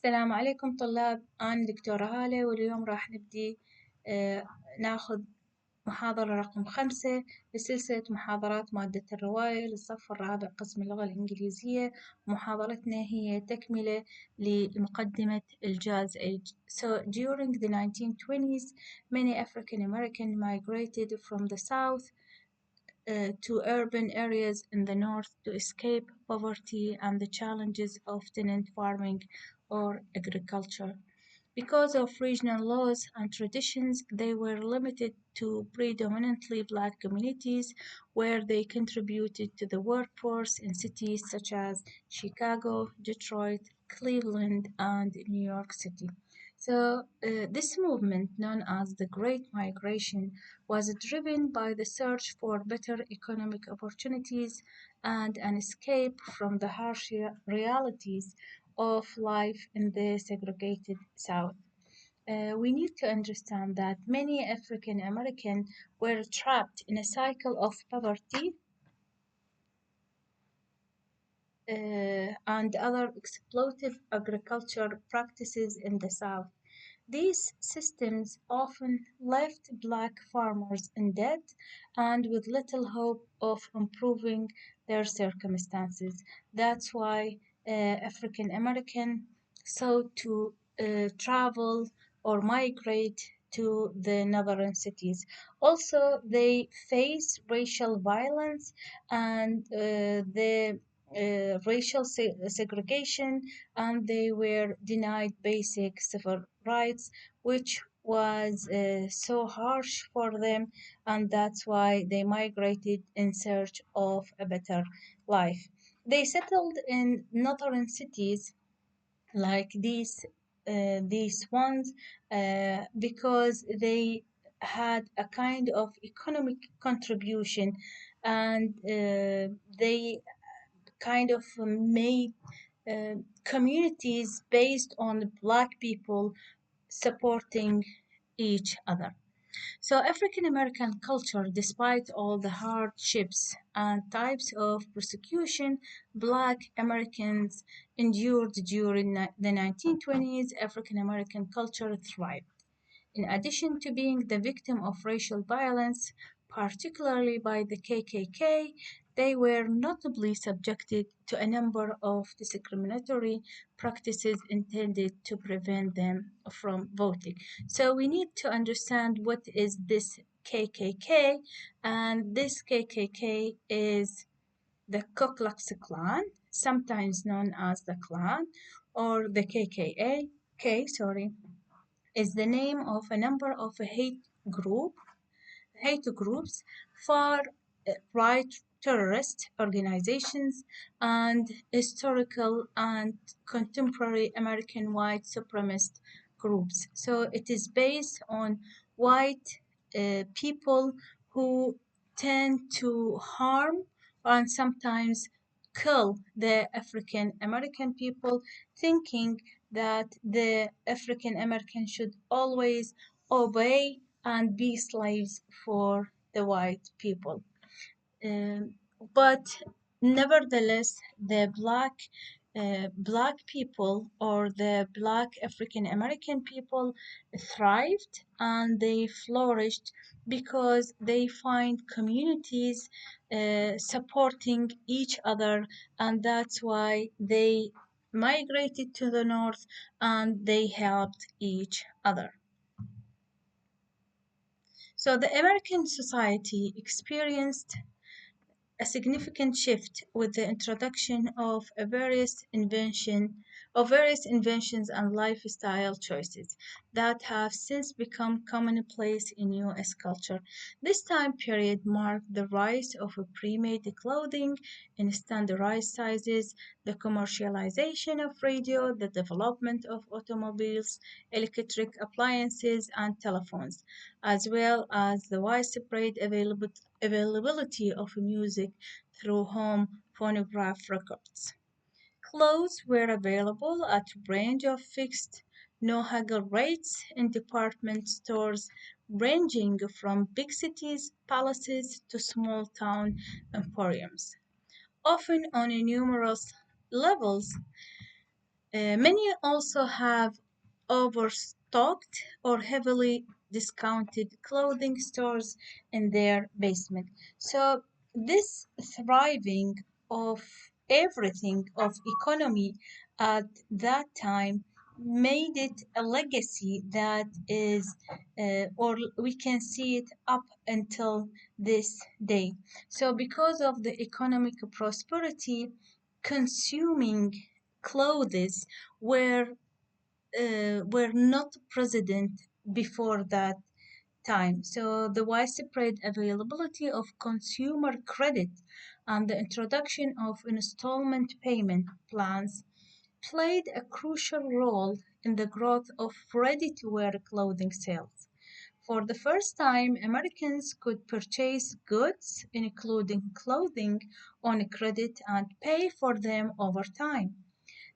السلام عليكم طلاب، أنا دكتورة هالة، واليوم راح نبدي ناخذ محاضرة رقم 5 لسلسلة محاضرات مادة الرواية للصف الرابع قسم اللغة الإنجليزية. محاضرتنا هي تكملة لمقدمة الجاز Age. So during the 1920s, many African Americans migrated from the south to urban areas in the north to escape poverty and the challenges of tenant farming or agriculture. Because of regional laws and traditions, they were limited to predominantly Black communities where they contributed to the workforce in cities such as Chicago, Detroit, Cleveland, and New York City. So, this movement, known as the Great Migration, was driven by the search for better economic opportunities and an escape from the harsh realities of life in the segregated South. We need to understand that many African Americans were trapped in a cycle of poverty and other exploitive agriculture practices in the South. These systems often left Black farmers in debt and with little hope of improving their circumstances. That's why African American sought to travel or migrate to the northern cities. Also, they face racial violence and the racial segregation, and they were denied basic civil rights, which was so harsh for them, and that's why they migrated in search of a better life. They settled in northern cities like these ones because they had a kind of economic contribution, and they kind of made communities based on Black people supporting each other. So, African American culture, despite all the hardships and types of persecution Black Americans endured during the 1920s, African American culture thrived. In addition to being the victim of racial violence, particularly by the KKK, they were notably subjected to a number of discriminatory practices intended to prevent them from voting. So we need to understand what is this KKK, and this KKK is the Ku Klux Klan, sometimes known as the Klan, or the KKK, is the name of a number of hate groups, far right terrorist organizations, and historical and contemporary American white supremacist groups. So it is based on white people who tend to harm and sometimes kill the African American people, thinking that the African American should always obey and be slaves for the white people. Um, but nevertheless, the black people or the Black African American people thrived and they flourished because they find communities supporting each other, and that's why they migrated to the north and they helped each other. So the American society experienced a significant shift with the introduction of various inventions and lifestyle choices that have since become commonplace in US culture. This time period marked the rise of pre-made clothing in standardized sizes, the commercialization of radio, the development of automobiles, electric appliances, and telephones, as well as the widespread availability of music through home phonograph records. Clothes were available at a range of fixed, no haggle rates in department stores ranging from big cities, palaces to small town emporiums. Often on numerous levels, Many also have overstocked or heavily discounted clothing stores in their basement. So this thriving of everything of economy at that time made it a legacy that is, or we can see it up until this day. So because of the economic prosperity, consuming clothes were were not present before that time. So the widespread availability of consumer credit and the introduction of installment payment plans played a crucial role in the growth of ready-to-wear clothing sales. For the first time, Americans could purchase goods, including clothing, on credit and pay for them over time.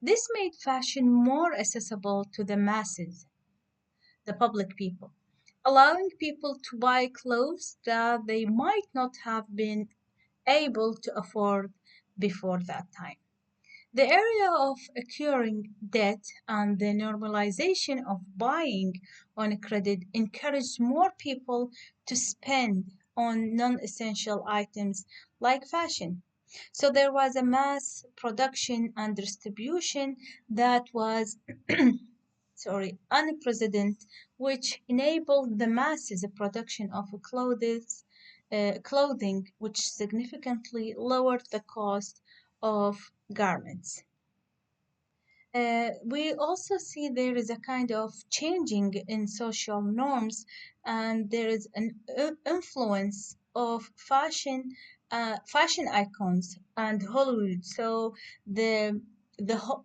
This made fashion more accessible to the masses, the public people, allowing people to buy clothes that they might not have been able to afford before that time. The area of accruing debt and the normalization of buying on credit encouraged more people to spend on non essential items like fashion. So there was a mass production and distribution that was unprecedented, which enabled the masses production of clothing, which significantly lowered the cost of garments. We also see there is a kind of changing in social norms, and there is an influence of fashion icons and Hollywood. So the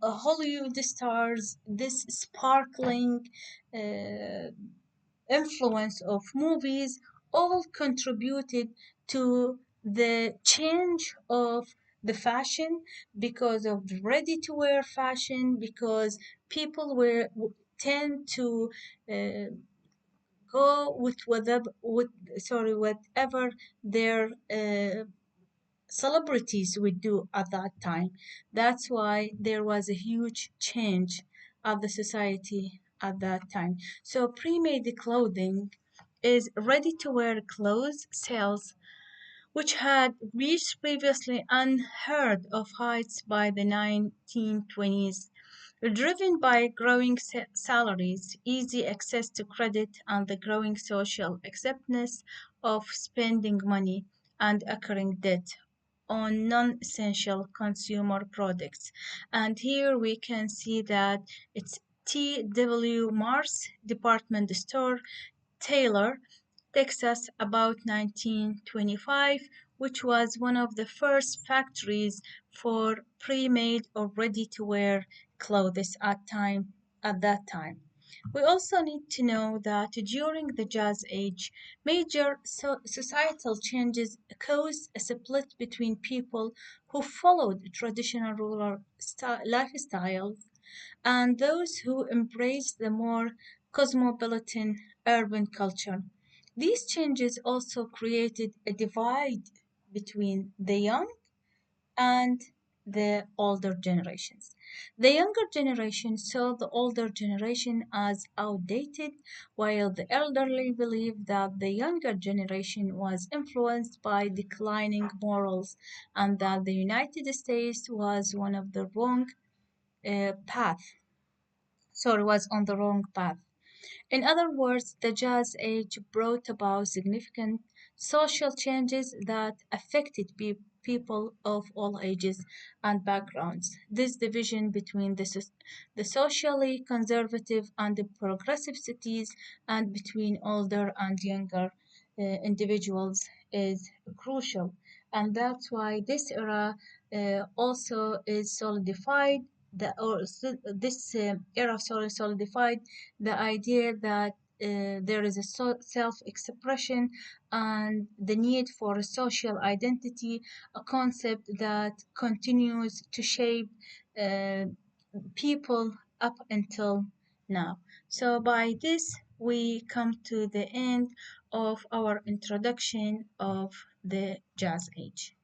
Hollywood stars, this sparkling uh, influence of movies all contributed to the change of the fashion because of the ready-to-wear fashion, because people tend to uh, go with whatever their celebrities would do at that time. That's why there was a huge change of the society at that time. So pre-made clothing is ready-to-wear clothes sales which had reached previously unheard of heights by the 1920s, driven by growing salaries, easy access to credit, and the growing social acceptance of spending money and accruing debt on non-essential consumer products. And here we can see that it's T.W. Mars department store, Taylor, Texas, about 1925, which was one of the first factories for pre-made or ready-to-wear clothes at that time. We also need to know that during the Jazz Age, major societal changes caused a split between people who followed traditional rural lifestyles and those who embraced the more cosmopolitan urban culture. These changes also created a divide between the young and the older generations. The younger generation saw the older generation as outdated, while the elderly believed that the younger generation was influenced by declining morals and that the United States was one of the wrong path, was on the wrong path. In other words, the Jazz Age brought about significant social changes that affected people of all ages and backgrounds. This division between the socially conservative and the progressive cities and between older and younger individuals is crucial. And that's why this era also is solidified. This era solidified the idea that there is a self-expression and the need for a social identity, a concept that continues to shape uh, people up until now. So by this, we come to the end of our introduction of the Jazz Age.